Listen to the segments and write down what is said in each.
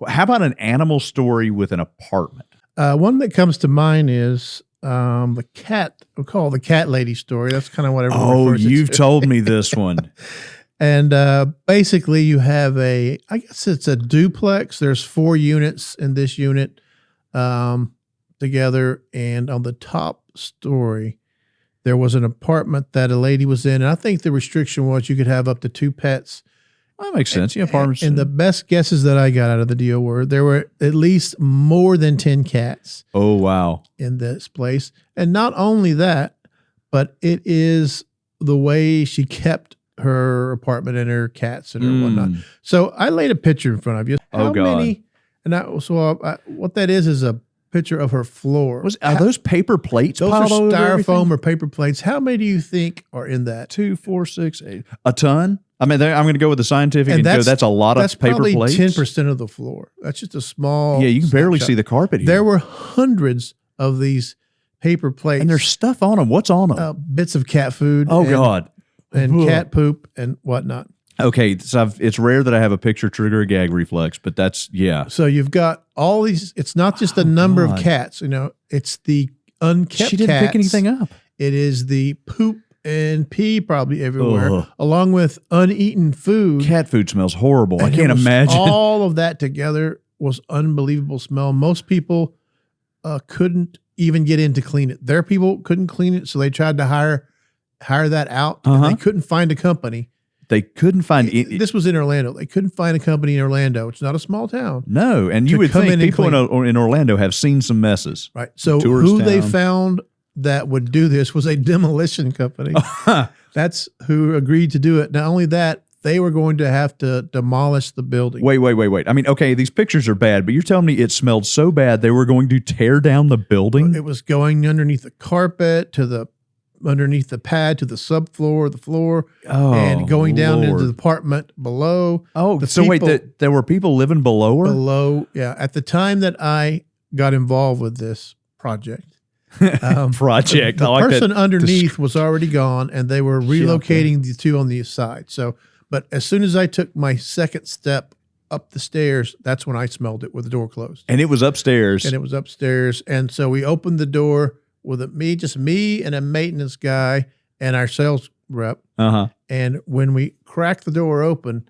How about an animal story with an apartment? One that comes to mind is the cat. We call it the cat lady story. That's kind of what everyone refers you've to. told me this one. And basically, you have I guess it's a duplex. There's 4 units in this unit together. And on the top story, there was an apartment that a lady was in. And I think the restriction was you could have up to 2 pets. That makes sense. Yeah, apartments. And the best guesses that I got out of the deal were there were at least more than 10 cats. Oh, wow. In this place. And not only that, but it is the way she kept her apartment and her cats and her whatnot. So I laid a picture in front of you. How many? And what that is a picture of her floor. Are those paper plates? Those are styrofoam or paper plates. How many do you think are in that? 2, 4, 6, 8. A ton? I mean, I'm going to go with the scientific and go, that's a lot of paper plates. That's probably 10% of the floor. That's just a small. Yeah, you can barely see the carpet here. There were hundreds of these paper plates. And there's stuff on them. What's on them? Bits of cat food. Oh, God. And cat poop and whatnot. Okay, so it's rare that I have a picture trigger a gag reflex, but that's, yeah. So you've got all these, it's not just the number of cats, it's the unkept cats. She didn't pick anything up. It is the poop and pee probably everywhere, along with uneaten food. Cat food smells horrible. I can't imagine. All of that together was unbelievable smell. Most people couldn't even get in to clean it. Their people couldn't clean it, so they tried to hire that out. And they couldn't find a company. They couldn't find this was in Orlando. They couldn't find a company in Orlando. It's not a small town. No, and you would think people in Orlando have seen some messes. Right. So who they found that would do this was a demolition company. That's who agreed to do it. Not only that, they were going to have to demolish the building. Wait. I mean, okay, these pictures are bad, but you're telling me it smelled so bad they were going to tear down the building? It was going underneath the carpet to underneath the pad to the subfloor, the floor, and going down into the apartment below. There were people living below her? Below, yeah. At the time that I got involved with this project, the person underneath was already gone, and they were relocating the 2 on the side. So, but as soon as I took my second step up the stairs, that's when I smelled it with the door closed. And it was upstairs. And so we opened the door with just me and a maintenance guy and our sales rep. And when we cracked the door open,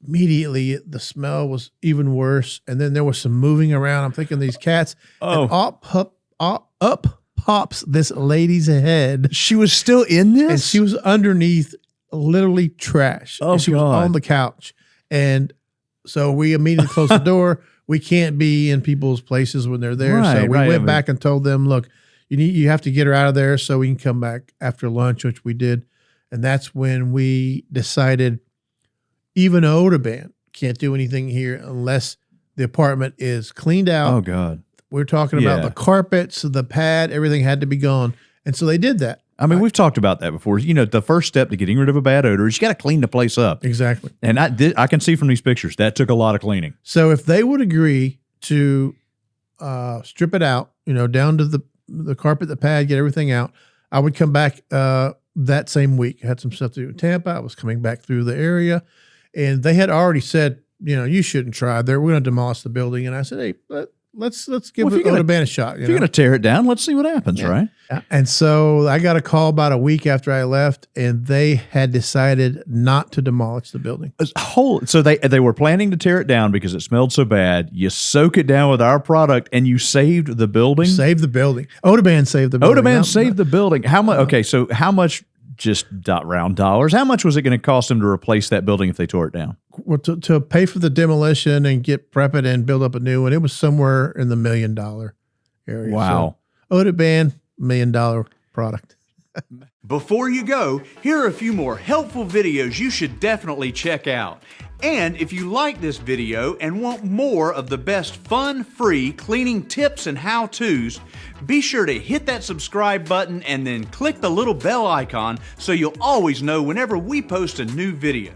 immediately the smell was even worse. And then there was some moving around. I'm thinking these cats. And up pops this lady's head. She was still in this? And she was underneath literally trash. Oh, and she was on the couch. And so we immediately closed the door. We can't be in people's places when they're there. So we went back and told them, look, you have to get her out of there so we can come back after lunch, which we did. And that's when we decided even OdoBan can't do anything here unless the apartment is cleaned out. Oh, God. We're talking about the carpets, the pad, everything had to be gone. And so they did that. I mean, we've talked about that before. The first step to getting rid of a bad odor is you got to clean the place up. Exactly. And I can see from these pictures that took a lot of cleaning. So if they would agree to strip it out, down to the carpet, the pad, get everything out, I would come back that same week. I had some stuff to do in Tampa. I was coming back through the area, and they had already said, you shouldn't try there. We're going to demolish the building. And I said, hey, let's give OdoBan a shot. If you're going to tear it down, let's see what happens, right? And so I got a call about a week after I left, and they had decided not to demolish the building. So they were planning to tear it down because it smelled so bad. You soak it down with our product, and you saved the building? Saved the building. OdoBan saved the building. OdoBan saved the building. How much? Okay, so how much, just round dollars, how much was it going to cost them to replace that building if they tore it down? Well, to pay for the demolition and prep it and build up a new one, it was somewhere in the $1 million area. Wow. So, OdoBan, $1 million product. Before you go, here are a few more helpful videos you should definitely check out. And if you like this video and want more of the best fun, free cleaning tips and how-tos, be sure to hit that subscribe button and then click the little bell icon so you'll always know whenever we post a new video.